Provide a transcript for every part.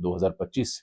2025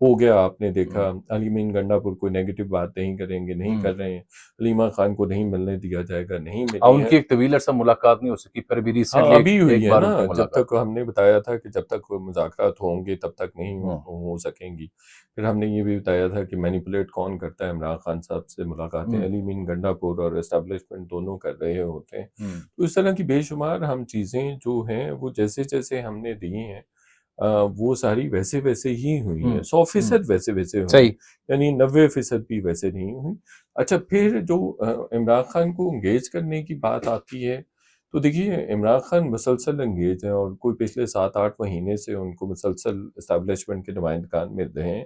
ہو گیا آپ نے دیکھا علی مین گنڈاپور کوئی نیگیٹو بات نہیں کریں گے، نہیں کر رہے ہیں، علیمہ خان کو نہیں ملنے دیا جائے گا، نہیں ملی ان ہے۔ کی ایک طویل عرصہ ملاقات نہیں ہو سکی، پھر بھی ہاں ریسنٹلی ابھی ہوئی ایک ہے بار نا، ان کی جب ملاقات تک ہم نے بتایا تھا کہ جب تک مذاکرات ہوں گے تب تک نہیں ہوئی۔ ہو سکیں گی۔ پھر ہم نے یہ بھی بتایا تھا کہ مینیپولیٹ کون کرتا ہے، عمران خان صاحب سے ملاقاتیں علی مین گنڈاپور اور اسٹیبلشمنٹ دونوں کر رہے ہوتے ہیں۔ تو اس طرح کی بے شمار ہم چیزیں جو ہیں وہ جیسے جیسے ہم نے دی ہیں وہ ساری ویسے ویسے ہی ہوئی ہیں، 100% ویسے ویسے ہوئی ہیں، یعنی 90% بھی ویسے نہیں ہوئی۔ اچھا پھر جو عمران خان کو انگیج کرنے کی بات آتی ہے تو دیکھیے عمران خان مسلسل انگیج ہیں، اور کوئی پچھلے 7-8 مہینے سے ان کو مسلسل اسٹیبلشمنٹ کے نمائندگان مل رہے ہیں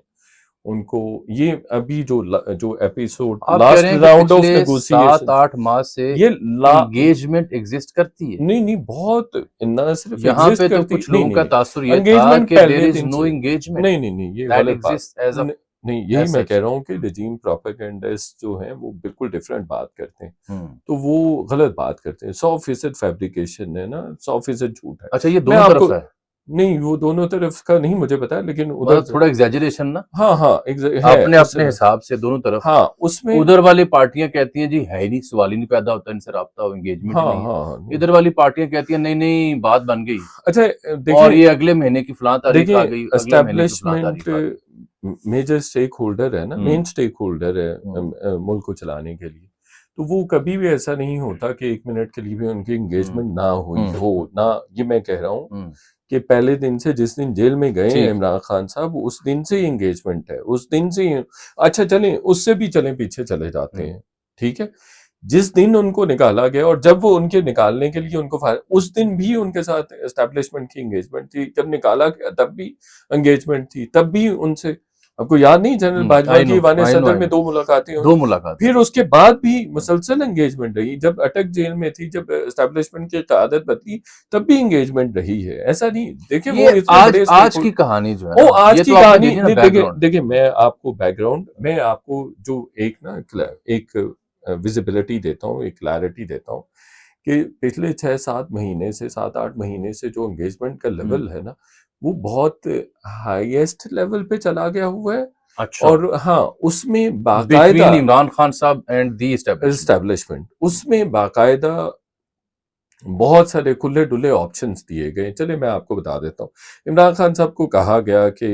ان کو۔ یہ ابھی جو ایپیسوڈ آپ کہہ لاسٹ رہے ہیں کہ راؤنڈ آف پچھلے نیگوسیشن 7-8 ماہ سے یہ انگیجمنٹ ایگزسٹ کرتی ہے؟ نہیں بہت نہ صرف یہاں ایگزسٹ پہ تو کرتی، کچھ نہیں لوگوں نہیں کا نہیں تاثر یہ تھا انگیجمنٹ کہ دیر پہلے از دن نو سے انگیجمنٹ نہیں یہ دیٹ غلط بات ایگزسٹ ایز اے نہیں، یہی میں کہہ رہا ہوں کہ رجیم پروپیگنڈسٹ جو ہیں وہ بالکل ڈیفرنٹ بات کرتے ہیں، تو وہ غلط بات کرتے ہیں۔ 100% فیبریکیشن ہے نا، 100% جھوٹ ہے۔ اچھا یہ میں دونوں آپ طرف کو ہے، نہیں وہ دونوں طرف کا نہیں مجھے پتا، لیکن ادھر مطلب تھوڑا ایگزیجریشن نا، ہاں ہے اپنے اس اپنے حساب سے دونوں طرف۔ ہاں اس میں ادھر والی پارٹیاں کہتی ہیں جی ہے ہی نہیں، سوال ہی نہیں پیدا ہوتا ان سے رابطہ، انگیجمنٹ ہی نہیں ہے۔ ہاں ادھر والی پارٹیاں کہتی ہیں نہیں نہیں بات بن گئی، اچھا اور دیکھیں یہ اگلے مہینے کی فلاں تاریخ آ گئی، اگلے مہینے کی فلاں اسٹیبلشمنٹ تاریخ آ گئی۔ میجر سٹیک ہولڈر ہے نا، مین سٹیک ہولڈر ہے ملک کو چلانے کے لیے، تو وہ کبھی بھی ایسا نہیں ہوتا کہ 1 منٹ کے لیے بھی ان کی انگیجمنٹ نہ ہوئی ہو نہ، یہ میں کہہ رہا ہوں کہ پہلے دن سے جس دن جیل میں گئے ہیں عمران خان صاحب اس دن سے ہی انگیجمنٹ ہے، اس دن سے ہی۔ اچھا چلیں اس سے بھی چلیں پیچھے چلے جاتے ہیں، ٹھیک ہے، جس دن ان کو نکالا گیا اور جب وہ ان کے نکالنے کے لیے ان کو اس دن بھی ان کے ساتھ اسٹیبلشمنٹ کی انگیجمنٹ تھی، جب نکالا گیا تب بھی انگیجمنٹ تھی، تب بھی ان سے آپ کو یاد نہیں جنرل باجوہ کی ایوان صدر میں 2 ملاقاتیں ہوئی، 2 ملاقات، پھر اس کے بعد بھی مسلسل انگیجمنٹ رہی، جب اٹک جیل میں تھی، جب اسٹیبلشمنٹ کی قیادت بدلی تب بھی انگیجمنٹ رہی ہے۔ ایسا نہیں دیکھیں وہ اتنے بڑے آج کی کہانی جو ہے وہ نا، آج یہ کی تو آپ نے کہانی دے دی نا بیک گراؤنڈ۔ دیکھیں میں آپ کو بیک گراؤنڈ، میں آپ کو جو ایک ویزیبلٹی دیتا ہوں، ایک کلیئرٹی دیتا ہوں کہ پچھلے 6-7 مہینے سے 7-8 مہینے سے جو انگیجمنٹ کا لیول ہے نا وہ بہت ہائیسٹ لیول پہ چلا گیا ہوا ہے، اچھا، اور ہاں اس میں باقاعدہ بٹوین عمران خان صاحب اینڈ دی اسٹیبلشمنٹ اس میں باقاعدہ بہت سارے کھلے ڈلے آپشنز دیے گئے۔ چلے میں آپ کو بتا دیتا ہوں، عمران خان صاحب کو کہا گیا کہ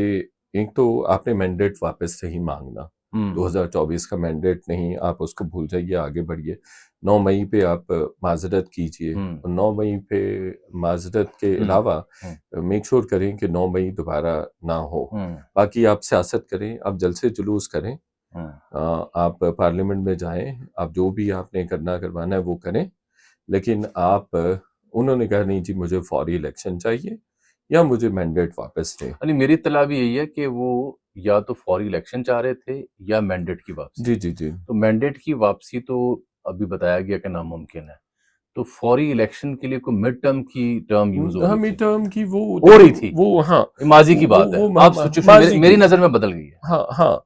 ایک تو آپ نے مینڈیٹ واپس سے ہی مانگنا، 2024 کا مینڈیٹ نہیں، آپ اس کو بھول جائیے، آگے بڑھیے، 9 مئی پہ آپ معذرت کیجئے، 9 مئی پہ معذرت کے علاوہ میک شور کریں کہ 9 مئی دوبارہ نہ ہو، باقی آپ سیاست کریں، آپ جلسے جلوس کریں، آپ پارلیمنٹ میں جائیں، آپ جو بھی آپ نے کروانا ہے وہ کریں، لیکن آپ انہوں نے کہا نہیں جی مجھے فوری الیکشن چاہیے یا مجھے مینڈیٹ واپس دیں۔ یعنی میری اطلاع بھی یہی ہے کہ وہ یا تو فوری الیکشن چاہ رہے تھے یا مینڈیٹ کی واپسی۔ جی تو مینڈیٹ کی واپسی تو ابھی بتایا گیا کہ ناممکن ہے، تو فوری الیکشن کے لیے کوئی مڈ ٹرم کی ٹرم یوز ہو رہی مڈ ٹرم کی ہو رہی تھی، وہ ہاں ماضی کی بات ہے، اب سچویشن میری نظر میں بدل گئی ہے، ہاں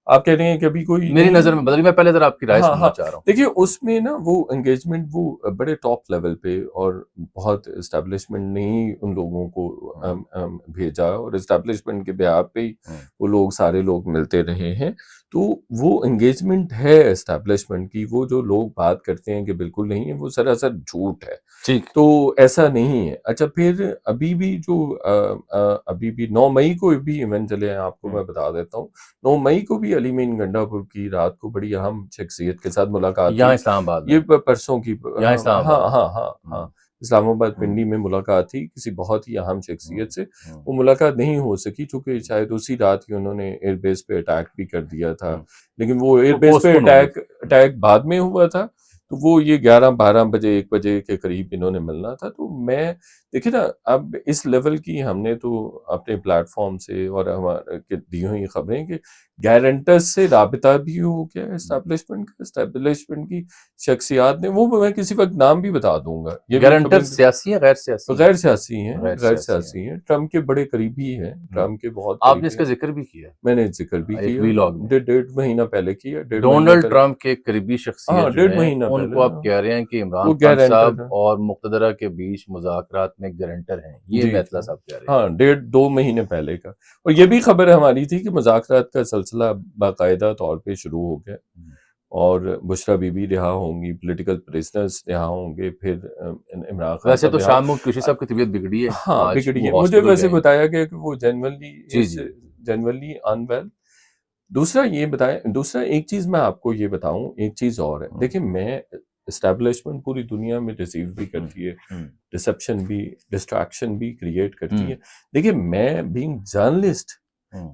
آپ کہہ رہے ہیں کہ ابھی کوئی میری نظر میں بدل گئی، میں پہلے ذرا آپ کی رائے سننا چاہ رہا ہوں۔ دیکھیے اس میں نا وہ انگیجمنٹ وہ بڑے ٹاپ لیول پہ، اور بہت اسٹیبلشمنٹ نے ہی ان لوگوں کو بھیجا، اور اسٹیبلشمنٹ کے بیہاف پہ ہی وہ لوگ سارے لوگ ملتے رہے ہیں، تو وہ انگیجمنٹ ہے اسٹیبلشمنٹ کی۔ وہ جو لوگ بات کرتے ہیں کہ بالکل نہیں ہے، وہ سراسر جھوٹ ہے، تو ایسا نہیں ہے۔ اچھا پھر ابھی بھی 9 مئی کو بھی ایون چلے ہیں، آپ کو میں بتا دیتا ہوں، 9 مئی کو بھی علی مین گنڈاپور کی رات کو بڑی اہم شخصیت کے ساتھ ملاقات یہاں اسلام آباد یہ پرسوں کی، ہاں اسلام آباد پنڈی میں ملاقات تھی کسی بہت ہی اہم شخصیت سے، وہ ملاقات نہیں ہو سکی چونکہ شاید اسی رات ہی انہوں نے ایئر بیس پہ اٹیک بھی کر دیا تھا، لیکن وہ ایئر بیس پہ اٹیک بعد میں ہوا تھا، تو وہ یہ 11-12 بجے 1 بجے کے قریب انہوں نے ملنا تھا۔ تو میں دیکھیں نا اب اس لیول کی ہم نے تو اپنے پلیٹ فارم سے اور ہمارے دی ہوئی خبریں کہ گارنٹرز سے رابطہ بھی ہو گیا اسٹیبلشمنٹ کی شخصیات نے، وہ میں کسی وقت نام بھی بتا دوں گا۔ گارنٹر سیاسی ہیں غیر سیاسی؟ غیر سیاسی ہیں، ٹرمپ کے بڑے قریبی ہیں، ٹرمپ کے بہت آپ نے اس کا ذکر بھی کیا، میں نے ذکر بھی کیا، 1.5 مہینہ پہلے کیا، ڈونلڈ ٹرمپ کے قریبی شخصیت جو ہے ان پہلے کو آپ نا، کہہ رہے ہیں کہ عمران وہ خان گارنٹر صاحب ہے. اور مقتدرہ کے بیچ مذاکرات میں گارنٹر ہیں، یہ جی میتلا جی صاحب کہہ رہے ہیں. ہاں، 1.5-2 مہینے پہلے کا. اور یہ بھی خبر ہماری تھی کہ مذاکرات کا سلسلہ باقاعدہ طور پہ شروع ہو گیا، اور بشرا بی بی رہا ہوں گی، پولیٹیکل پریزنرز رہا ہوں گے، پھر عمران خان ویسے صاحب تو رہا. شام ملک رشید صاحب کی طبیعت بگڑی ہے، ہاں آج بگڑی ہے، وہ مجھے ہاسپٹل ویسے گئے ہیں. بتایا گیا کہ وہ جی جی جنرلی ان ویل. دوسرا ایک چیز میں آپ کو یہ بتاؤں، ایک چیز اور ہے. دیکھیں، میں اسٹیبلشمنٹ پوری دنیا میں ریسیو بھی کرتی ہے، ڈسپشن بھی، ڈسٹریکشن بھی کریٹ کرتی ہے. دیکھیں، میں بینگ جرنلسٹ،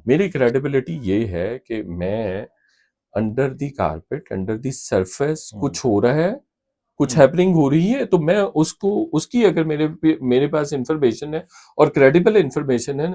میری کریڈیبلٹی یہ ہے کہ میں under the carpet, under the surface کچھ ہو رہا ہے، کچھ ہیپننگ ہو رہی ہے، تو میں اس کی اگر میرے پاس انفارمیشن ہے اور کریڈیبل انفارمیشن ہے،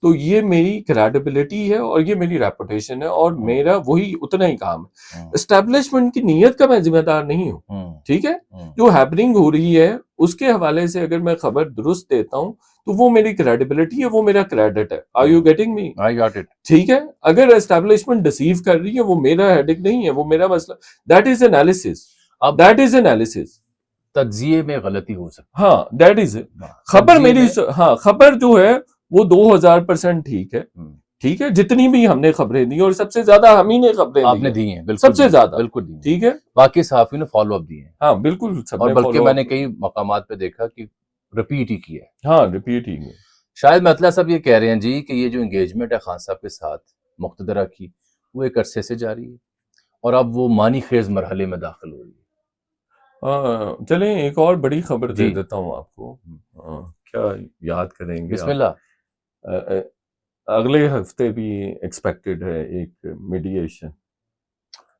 تو یہ میری کریڈیبلٹی ہے اور یہ میری ریپوٹیشن ہے، اور میرا وہی اتنا ہی کام ہے. اسٹیبلشمنٹ کی نیت کا میں ذمہ دار نہیں ہوں، ٹھیک ہے. جو ہیپننگ ہو رہی ہے اس کے حوالے سے اگر میں خبر درست دیتا ہوں تو وہ میری کریڈیبلٹی ہے، وہ میرا کریڈٹ ہے. Are you getting me? I got it. ٹھیک ہے. اگر اسٹیبلشمنٹ ڈسیو کر رہی ہے، وہ میرا ہیڈک نہیں ہے، وہ میرا مسئلہ. دیٹ از انالیسس، اب دیٹ از انالیسس. تجزیے میں غلطی ہو سکتی ہاں دیٹ از خبر میری. ہاں، خبر جو ہے وہ 2000% ٹھیک ہے. ٹھیک ہے، جتنی بھی ہم نے خبریں دی، اور سب سے زیادہ ہم ہی نے خبریں آپ نے دی دی ہیں، بالکل سب سے زیادہ. بالکل دی ہیں. ٹھیک ہے، باقی صحافیوں نے فالو اپ دیے ہیں، ہاں بالکل سب اور نے بلکہ فالو میں اپ. نے کئی مقامات پہ دیکھا کہ رپیٹ ہی کیا ہے. ہاں ریپیٹ ہی. شاید میتلا صاحب یہ کہہ رہے ہیں جی کہ یہ جو انگیجمنٹ ہے خان صاحب کے ساتھ مقتدرہ کی، وہ ایک عرصے سے جاری ہے، اور اب وہ معنی خیز مرحلے میں داخل ہو رہی ہے. چلیں ایک اور بڑی خبر دے جی دیتا ہوں آپ کو. کیا یاد کریں گے بسم آپ؟ اللہ. اگلے ہفتے بھی ایکسپیکٹڈ ہے ایک میڈیشن.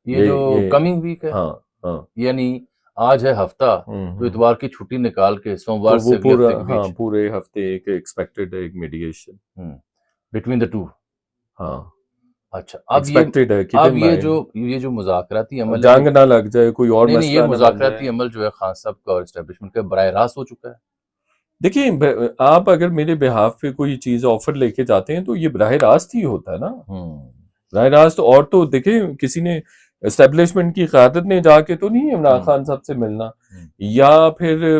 یہ جو کمنگ ویک ہے، ہاں ہاں، یعنی آج ہے ہفتہ، تو اتوار کی چھٹی نکال کے تو سوموار وہ سے اگلے ہفتے کے ہاں بیچ پورے ہفتے ایک ایکسپیکٹڈ ہے ایک میڈیشن. Between the two. ہاں اچھا، ایکسپیکٹڈ ہے. کیپ اب ان یہ جو مذاکراتی عمل ہے، جنگ نہ لگ جائے، کوئی اور نہیں مسئلہ یہ نہ بن مذاکراتی جائے. عمل جو ہے خان صاحب کا اور اسٹیبلشمنٹ کا براہ راست ہو چکا ہے. دیکھیں، آپ اگر میرے بہاف پہ کوئی چیز آفر لے کے جاتے ہیں تو یہ براہ راست ہی ہوتا ہے نا، براہ راست. اور تو دیکھیں، کسی نے اسٹیبلشمنٹ کی قیادت نے جا کے تو نہیں عمران خان صاحب سے ملنا، یا پھر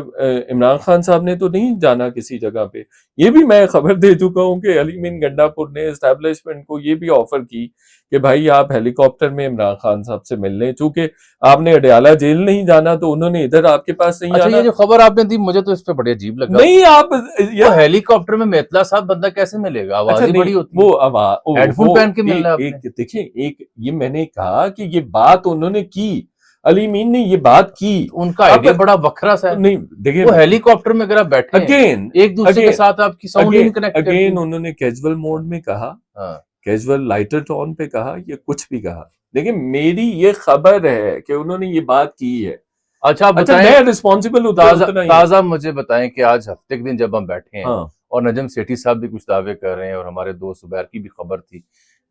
عمران خان صاحب نے تو نہیں جانا کسی جگہ پہ. یہ بھی میں خبر دے چکا ہوں کہ علی مین گنڈا پور نے اسٹیبلشمنٹ کو یہ بھی آفر کی کہ بھائی آپ ہیلی کاپٹر میں عمران خان صاحب سے مل لیں. چونکہ آپ نے اڈیالہ جیل نہیں جانا تو انہوں نے ادھر آپ کے پاس نہیں اچھا، آنا. یہ جو خبر آپ نے دی مجھے تو اس پہ بڑی عجیب لگا. نہیں آپ وہ ہیلی کاپٹر میں میتلا صاحب بندہ کیسے ملے گا؟ آواز اچھا ہی نہیں، بڑی ہوتی وہ ہے. ہیڈ فون پہن کے ملنا ہے آپ نے. دیکھیں، ایک یہ میں نے کہا کہ یہ بات انہوں نے کی، علی مین نے یہ بات کی. ان کا آئیڈیا بڑا وکھرا سا ہے. نہیں دیکھیں، وہ ہیلی کاپٹر میں اگر آپ بیٹھے ہیں اگین ایک دوسرے کے ساتھ آپ کی ساؤنڈ نہیں کنیکٹ کرتی. اگین انہوں نے کیجول موڈ میں کہا، کیجول لائٹر ٹون پہ کہا، یہ کچھ بھی کہا. دیکھیں، میری یہ خبر ہے کہ انہوں نے یہ بات کی ہے. اچھا میں ریسپانسبل تازہ مجھے بتائیں کہ آج ہفتے کے دن جب ہم بیٹھے ہیں ہاں اور نجم سیٹھی صاحب بھی کچھ دعوے کر رہے ہیں اور ہمارے دوست زبیر کی بھی خبر تھی،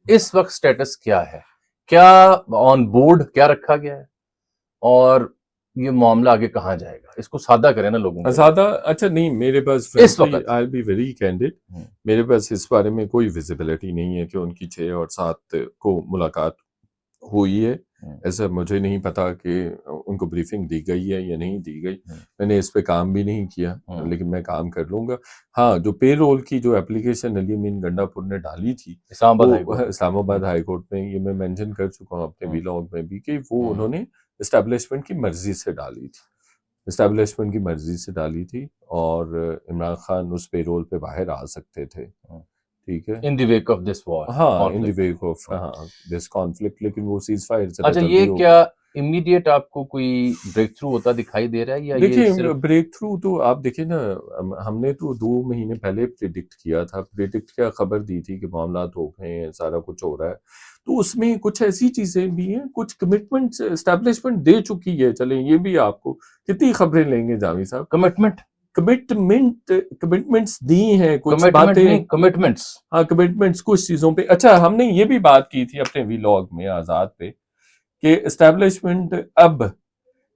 اس وقت سٹیٹس کیا ہے؟ کیا آن بورڈ کیا رکھا گیا ہے، اور یہ معاملہ آگے کہاں جائے گا؟ اس کو سادہ کریں نا لوگوں کو. زیادہ اچھا نہیں، میرے پاس اس وقت I'll be very candid، میرے پاس اس بارے میں کوئی ویزیبلٹی نہیں ہے کہ ان کی 6 اور 7 کو ملاقات ہوئی ہے. ایسا مجھے نہیں پتا کہ ان کو بریفنگ دی گئی ہے یا نہیں دی گئی. میں نے اس پہ کام بھی نہیں کیا، لیکن میں کام کر لوں گا. ہاں، جو پے رول کی جو اپلیکیشن علی امین گنڈا پور نے ڈالی تھی اسلام آباد ہائی کورٹ میں، یہ میں مینشن کر چکا ہوں اپنے ویلاگ میں بھی کہ وہ انہوں نے اسٹیبلشمنٹ کی مرضی سے ڈالی تھی، اسٹیبلشمنٹ کی مرضی سے ڈالی تھی، اور عمران خان اس پے رول پہ باہر آ سکتے تھے. ٹھیک ہے، ان دی ویک آف دس وار. ہاں ان دی ویک آف دس کانفلکٹ. لیکن وہ سیز فائر اچھا، یہ کیا امیڈیٹ آپ کو کوئی بریک تھرو ہوتا دکھائی دے رہا ہے یا یہ دیکھیں بریک تھرو تو آپ دیکھیں نا، ہم نے تو 2 مہینے پہلے پریڈکٹ کیا تھا. پریڈکٹ کیا خبر دی تھی کہ معاملات ہو گئے ہیں، سارا کچھ ہو رہا ہے. تو اس میں کچھ ایسی چیزیں بھی ہیں، کچھ کمٹمنٹ اسٹیبلشمنٹ دے چکی ہے. چلیں یہ بھی آپ کو کتنی خبریں لیں گے جاوید صاحب. کمٹمنٹس دی ہیں، کچھ باتیں، کمٹمنٹس کچھ چیزوں پہ. اچھا، ہم نے یہ بھی بات کی تھی اپنے ویلاگ میں آزاد پہ کہ اسٹیبلشمنٹ اب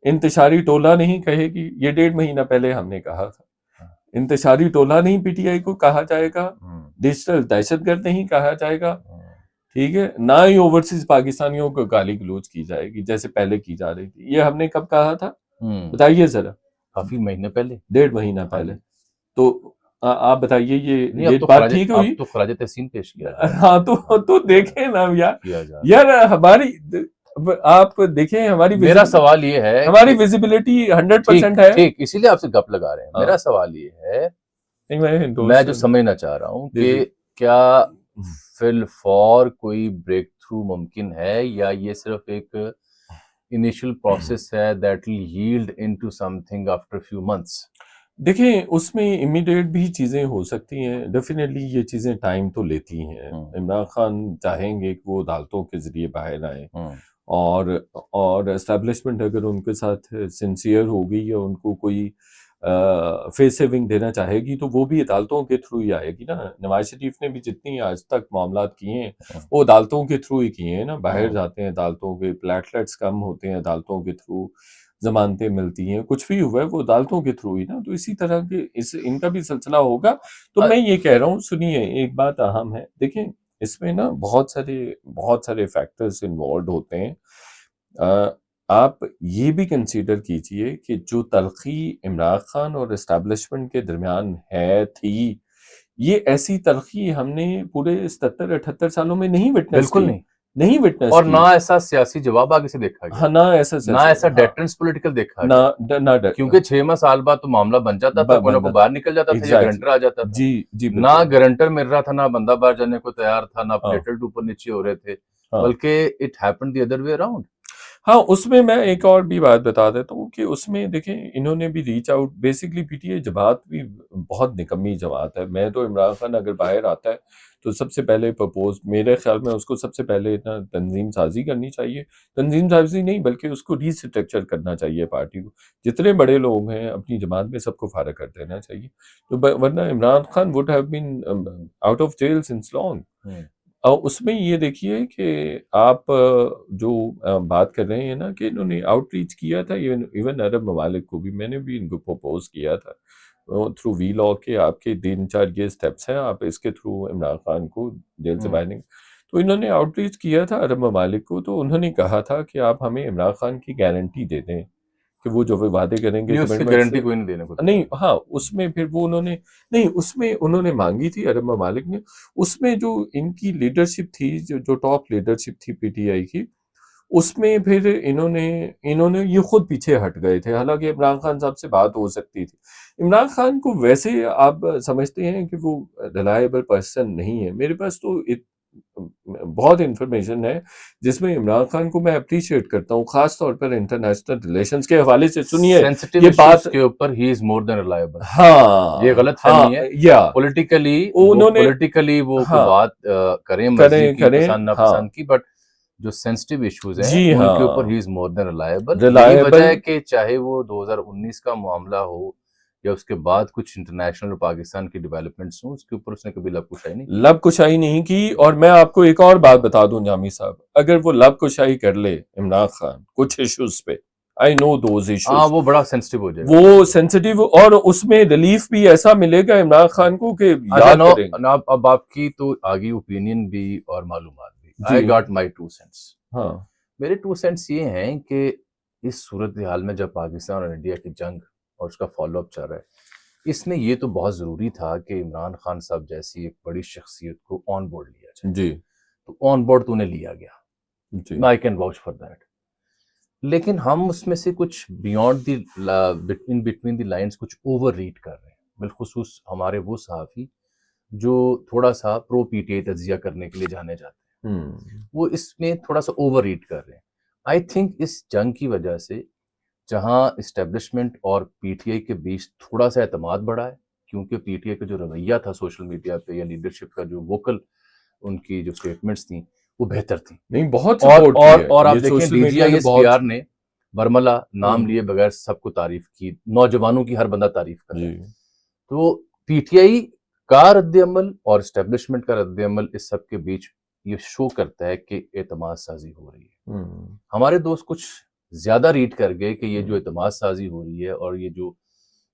انتشاری ٹولہ نہیں کہے گی. یہ 1.5 مہینہ پہلے ہم نے کہا تھا، انتشاری ٹولہ نہیں پی ٹی آئی کو کہا جائے گا، ڈیجیٹل دہشت گرد نہیں کہا جائے گا. ٹھیک ہے، نہ ہی اوورسیز پاکستانیوں کو گالی گلوچ کی جائے گی جیسے پہلے کی جا رہی تھی. یہ ہم نے کب کہا تھا بتائیے ذرا؟ کافی مہینے پہلے، 1.5 مہینہ پہلے. تو آپ بتائیے نہیں یہ اب تو بات ٹھیک ہوئی؟ اب تو خراج تحسین پیش کیا جا رہا ہے. ہاں تو دیکھیں نا یار، کیا جا رہا ہے. یار ہماری آپ دیکھیں ہماری میرا سوال یہ ہے ہماری کہ ویزیبلٹی 100% ٹھیک ہے. ٹھیک اسی لیے آپ سے گپ لگا رہے ہیں. ہاں. میرا سوال یہ ہے، نہیں میں جو سمجھنا چاہ رہا ہوں جی جی کہ کیا فی الفور کوئی بریک تھرو ممکن ہے، یا یہ صرف ایک انیشل پروسیس ہے that will yield into something after few months. دیکھیں اس میں امیڈیٹ بھی چیزیں ہو سکتی ہیں. ڈیفینیٹلی یہ چیزیں ٹائم تو لیتی ہیں. عمران خان چاہیں گے کہ وہ عدالتوں کے ذریعے باہر آئیں، اور اسٹیبلشمنٹ اگر ان کے ساتھ سنسیئر ہوگی یا ان کو کوئی فیس سیونگ دینا چاہے گی تو وہ بھی عدالتوں کے تھرو ہی آئے گی نا. نواز شریف نے بھی جتنی آج تک معاملات کیے ہیں وہ عدالتوں کے تھرو ہی کیے ہیں نا. باہر جاتے ہیں عدالتوں کے، پلیٹلیٹس کم ہوتے ہیں عدالتوں کے تھرو، ضمانتیں ملتی ہیں، کچھ بھی ہوا ہے وہ عدالتوں کے تھرو ہی نا. تو اسی طرح کے ان کا بھی سلسلہ ہوگا. تو میں یہ کہہ رہا ہوں، سنیے ایک بات اہم ہے. دیکھیں اس میں نا بہت سارے فیکٹرز انوالوڈ ہوتے ہیں. آپ یہ بھی کنسیڈر کیجئے کہ جو تلخی عمران خان اور اسٹیبلشمنٹ کے درمیان تھی، یہ ایسی تلخی ہم نے پورے 77-78 سالوں میں نہیں وٹنس بالکل کی. نہیں وٹنس اور کی. نہ ایسا سیاسی جواب آگے سے دیکھا گیا، ہاں، نہ ایسا ڈیٹرنس پولیٹیکل دیکھا گیا. نہ کیونکہ 6 ماہ سال بعد تو معاملہ بن جاتا تھا، کوئی نہ کوئی باہر نکل جاتا تھا یا گرنٹر آ جاتا تھا. جی نہ گرنٹر مل رہا تھا، نہ بندہ باہر جانے کو تیار تھا، نہ پلیٹلیٹ اوپر نیچے ہو رہے تھے، بلکہ it happened the other way around. ہاں، اس میں میں ایک اور بھی بات بتا دیتا ہوں کہ اس میں دیکھیں انہوں نے بھی reach out, basically P T I جماعت بھی بہت نکمی جماعت ہے. میں تو عمران خان اگر باہر آتا ہے تو سب سے پہلے میرے خیال میں اس کو سب سے پہلے اتنا تنظیم سازی کرنی چاہیے. تنظیم سازی نہیں بلکہ اس کو ری اسٹرکچر کرنا چاہیے پارٹی کو. جتنے بڑے لوگ ہیں اپنی جماعت میں سب کو فارغ کر دینا چاہیے. تو ورنہ Imran Khan would have been out of jail since long. اور اس میں یہ دیکھیے کہ آپ جو بات کر رہے ہیں نا کہ انہوں نے آؤٹ ریچ کیا تھا ایون عرب ممالک کو بھی. میں نے بھی ان کو پروپوز کیا تھا تھرو وی لا کے آپ کے 3-4 یہ اسٹیپس ہیں، آپ اس کے تھرو عمران خان کو جیل سے باہر نکل. تو انہوں نے آؤٹ ریچ کیا تھا عرب ممالک کو. تو انہوں نے کہا تھا کہ آپ ہمیں عمران خان کی گارنٹی دے دیں کہ وہ جو وعدے کریں گے گارنٹی کوئی نہیں دینے کو نہیں. ہاں اس میں پھر وہ انہوں نے مانگی تھی عرب ممالک نے. اس میں جو ان کی لیڈرشپ تھی، جو ٹاپ لیڈرشپ تھی پی ٹی آئی کی، اس میں پھر انہوں نے یہ خود پیچھے ہٹ گئے تھے. حالانکہ عمران خان صاحب سے بات ہو سکتی تھی. عمران خان کو ویسے آپ سمجھتے ہیں کہ وہ ریلائبل پرسن نہیں ہے. میرے پاس تو بہت انفارمیشن ہے جس میں عمران خان کو میں اپریشیٹ کرتا ہوں، خاص طور پر انٹرنیشنل ریلیشنز کے حوالے سے. سنیے یہ بات کے اوپر ہی از مور دین ریلائبل. ہاں یہ غلط فہمی ہے. پولیٹیکلی وہ بات کریں مرضی کی، پسند ناپسند کی، بٹ جو سینسٹیو ایشوز ہیں ان کے اوپر ہی از مور دین ریلائبل. یہی وجہ ہے کہ چاہے وہ 2019 کا معاملہ ہو یا اس کے بعد کچھ انٹرنیشنل اور پاکستان کی ڈیولپمنٹس ہوں، اس کے اوپر اس نے کبھی لب کشائی نہیں کی. اور میں آپ کو ایک اور بات بتا دوں جامی صاحب، اگر وہ لب کشائی کر لے عمران خان کچھ ایشوز پہ، I know those issues، وہ بڑا سینسٹیو ہو جائے گا، وہ سینسٹیو، اور اس میں ریلیف بھی ایسا ملے گا عمران خان کو کہ یاد کریں گے. اب آپ کی تو آگی اوپینین بھی اور معلومات بھی. I got my 2 cents. ہاں، میرے 2 cents یہ ہیں کہ اس صورتحال میں جب پاکستان اور انڈیا کی جنگ اور اس کا فالو اپ چل رہا ہے، اس میں یہ تو بہت ضروری تھا کہ عمران خان صاحب جیسی ایک بڑی شخصیت کو آن بورڈ لیا جائے. جی تو آن بورڈ تو انہیں لیا گیا، جی. I can vouch for that. لیکن ہم اس میں سے کچھ beyond the in between the lines کچھ اوور ریڈ کر رہے ہیں، بالخصوص ہمارے وہ صحافی جو تھوڑا سا پرو پی ٹی آئی تجزیہ کرنے کے لیے جانے جاتے ہیں، وہ اس میں تھوڑا سا اوور ریڈ کر رہے ہیں. آئی تھنک اس جنگ کی وجہ سے جہاں اسٹیبلشمنٹ اور پی ٹی آئی کے بیچ تھوڑا سا اعتماد بڑھا ہے، کیونکہ پی ٹی آئی کا جو رویہ تھا سوشل میڈیا پہ یا لیڈرشپ کا جو ووکل ان کی جو اسٹیٹمنٹس تھیں وہ بہتر تھیں. نہیں، بہت سپورٹ کی ہے. اور آپ دیکھیں D G I S P R نے برملا نام لیے بغیر سب کو تعریف کی، نوجوانوں کی ہر بندہ تعریف کر رہا ہے. تو پی ٹی آئی کا رد عمل اور اسٹیبلشمنٹ کا رد عمل اس سب کے بیچ یہ شو کرتا ہے کہ اعتماد سازی ہو رہی ہے. ہمارے دوست کچھ زیادہ ریڈ کر گئے کہ یہ جو اعتماد سازی ہو رہی ہے اور یہ جو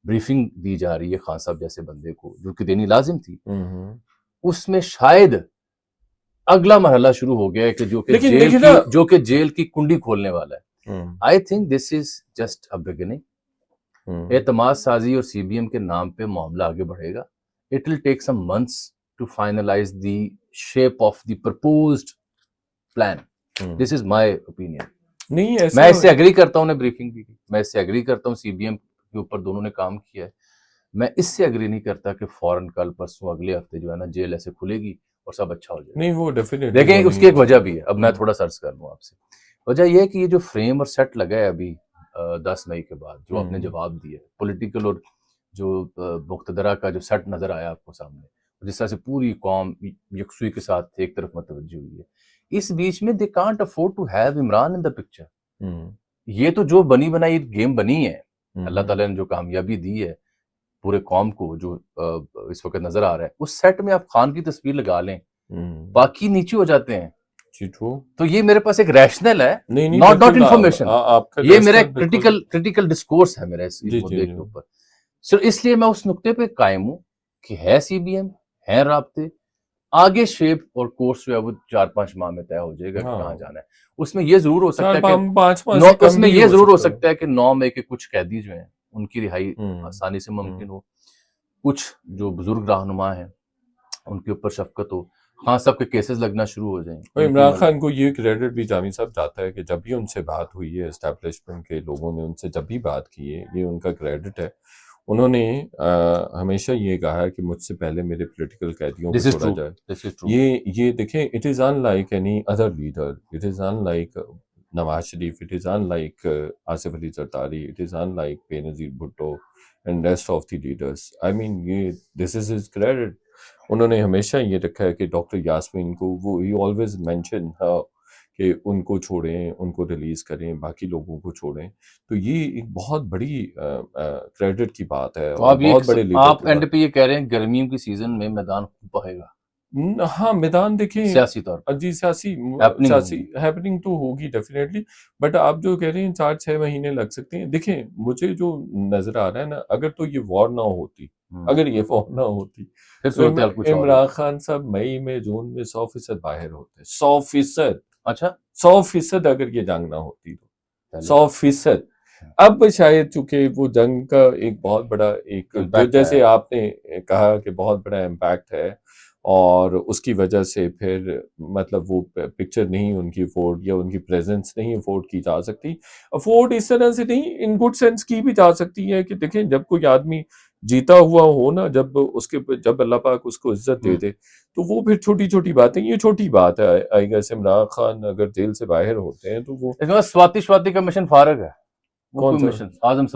بریفنگ دی جا رہی ہے خان صاحب جیسے بندے کو جو کہ دینی لازم تھی، اس میں شاید اگلا مرحلہ شروع ہو گیا ہے کہ لیکن دیکھیں نا جو کہ جیل کی کنڈی کھولنے والا ہے. I think this is just a beginning. اعتماد سازی اور سی بی ایم کے نام پہ معاملہ آگے بڑھے گا. It will take some months to finalise the shape of the proposed plan. This is my opinion. نہیں میں اس سے اگری کرتا ہوں. نے بریفنگ بھی کی, میں اس سے اگری کرتا ہوں. سی بی ایم کے اوپر دونوں نے کام کیا ہے. میں اس سے اگری نہیں کرتا کہ فوراً کل پرسوں اگلے ہفتے جو ہے نا جیل ایسے کھلے گی اور سب اچھا ہو جائے گا. نہیں وہ ڈیفینیٹلی دیکھیں اس کی ایک وجہ بھی ہے. اب میں تھوڑا سرچ کر لوں آپ سے. وجہ یہ ہے کہ یہ جو فریم اور سیٹ لگا ہے ابھی 10 مئی کے بعد جو آپ نے جواب دیا ہے, پولیٹیکل اور جو مقتدرہ کا جو سیٹ نظر آیا آپ کو سامنے, جس طرح سے پوری قوم یکسوئی کے ساتھ ایک طرف متوجہ ہوئی ہے, اس بیچ میں they can't afford to have Imran in the picture. یہ تو جو بنی بنائی گیم بنی ہے, اللہ تعالیٰ نے جو کامیابی دی ہے پورے قوم کو جو اس وقت نظر آ رہا ہے, اس سیٹ میں آپ خان کی تصویر لگا لیں, باقی نیچے ہو جاتے ہیں. تو یہ میرے پاس ایک ریشنل ہے, ناٹ انفارمیشن. یہ میرا کریٹیکل ڈسکورس ہے میرا اس مدعے کے اوپر. اس لیے میں اس نقطے پہ قائم ہوں کہ ہے سی بی ایم, ہے رابطے, آگے شیپ اور کورس جو ہے وہ 4-5 ماہ میں طے ہو جائے گا کہ کہاں جانا ہے. اس میں یہ ضرور ہو سکتا ہے کہ 9 مئی کے کچھ قیدی جو ہیں ان کی رہائی آسانی سے ممکن ہو, کچھ جو بزرگ رہنما ہیں ان کے اوپر شفقت ہو, ہاں سب کے کیسز لگنا شروع ہو جائیں. اور عمران خان کو یہ کریڈٹ بھی جامی صاحب جاتا ہے کہ جب بھی ان سے بات ہوئی ہے, اسٹیبلشمنٹ کے لوگوں نے ان سے جب بھی بات کی ہے, یہ ان کا کریڈٹ ہے. انہوں نے ہمیشہ یہ کہا ہے کہ مجھ سے پہلے میرے پولیٹیکل قیدیوں کو چھوڑا جائے. یہ دیکھیں, it is unlike any other leader, it is unlike Nawaz Sharif, it is unlike Asif Ali Zardari, it is unlike Benazir Bhutto and rest of the leaders. I mean یہ دس از ہز کریڈٹ. انہوں نے ہمیشہ یہ رکھا ہے کہ doctor Yasmin کو وہ ہی آلویز مینشن کہ ان کو چھوڑیں, ان کو ریلیز کریں, باقی لوگوں کو چھوڑیں. تو یہ ایک بہت بڑی کریڈٹ کی بات ہے. آپ اینڈ پہ یہ کہہ رہے ہیں گرمیوں کی سیزن میں میدان خوب بہے گا. ہاں میدان دیکھیں سیاسی طور پر جی سیاسی ہیپننگ تو ہوگی ڈیفینیٹلی, بٹ آپ جو کہہ رہے ہیں 4-6 مہینے لگ سکتے ہیں. دیکھیں مجھے جو نظر آ رہا ہے نا, اگر تو یہ وار نہ ہوتی, اگر یہ وار نہ ہوتی تو عمران خان صاحب مئی میں جون میں 100% باہر ہوتے. 100%. اچھا 100% اگر یہ جنگ نہ ہوتی تو 100%. اب شاید چونکہ وہ جنگ کا ایک بہت بڑا ایک جیسے آپ نے کہا کہ بہت بڑا امپیکٹ ہے, اور اس کی وجہ سے پھر مطلب وہ پکچر نہیں ان کی افورڈ یا ان کی پریزنس نہیں افورڈ کی جا سکتی. افورڈ اس طرح سے نہیں, ان گڈ سینس کی بھی جا سکتی ہے کہ دیکھیں جب کوئی آدمی جیتا ہوا ہو نا, جب اللہ پاک اس کو عزت دے دے تو وہ پھر چھوٹی چھوٹی باتیں, یہ چھوٹی بات ہے. آئی گیس عمران خان اگر جیل سے باہر ہوتے ہیں تو وہ سواتی کا مشن فارغ ہے. کون سا مشن؟ اعظم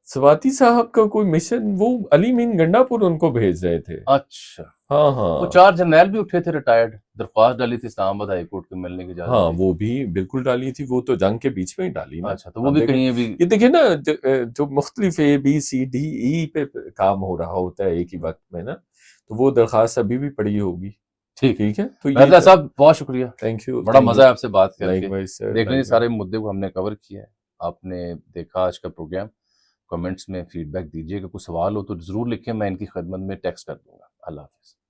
سواتی صاحب کا کوئی مشن, وہ علی مین گنڈا پور ان کو بھیج رہے تھے. اچھا ہاں وہ 4 جرنیل بھی اٹھے تھے ریٹائرڈ, درخواست ڈالی تھی اسلام آباد ہائی کورٹ کے ملنے کی. ہاں وہ بھی بالکل ڈالی تھی, وہ تو جنگ کے بیچ میں ہی ڈالی نا. اچھا تو وہ بھی کہیں بھی یہ دیکھیں نا جو مختلف ABCDE پہ کام ہو رہا ہوتا ہے ایک ہی وقت میں نا, تو وہ درخواست ابھی بھی پڑی ہوگی. ٹھیک ہے. تو یہ صاحب بہت شکریہ, تھینک یو, بڑا مزہ ہے آپ سے بات کر کے. دیکھ لیں سارے مدعے کو ہم نے کور کیا ہے. آپ نے دیکھا آج کا پروگرام. کمنٹس میں فیڈ بیک دیجیے, کہ کوئی سوال ہو تو ضرور لکھیں, میں ان کی خدمت میں ٹیکسٹ کر دوں گا. اللہ حافظ.